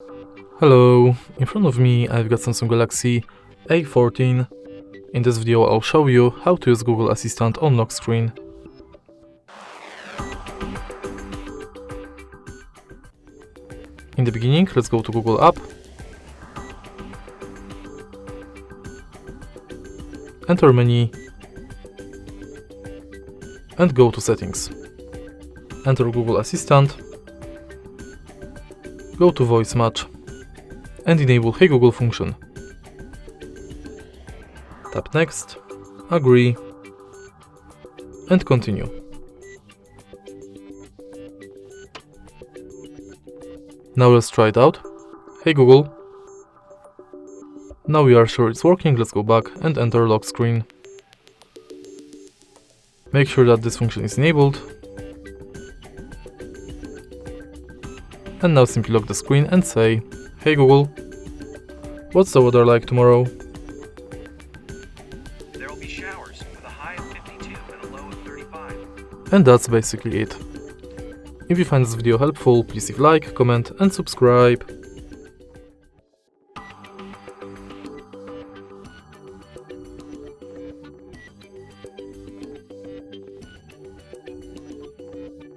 Hello, in front of me I've got Samsung Galaxy A14. In this video I'll show you how to use Google Assistant on lock screen. In the beginning, let's go to Google app, enter menu and go to settings. Enter Google Assistant, go to voice match and enable Hey Google function. Tap next, agree and continue. Now let's try it out. Hey Google. Now we are sure it's working, let's go back and enter lock screen. Make sure that this function is enabled. And now simply lock the screen and say, Hey Google, what's the weather like tomorrow? There will be showers with a high of 52 and a low of 35. And that's basically it. If you find this video helpful, please leave a like, comment and subscribe.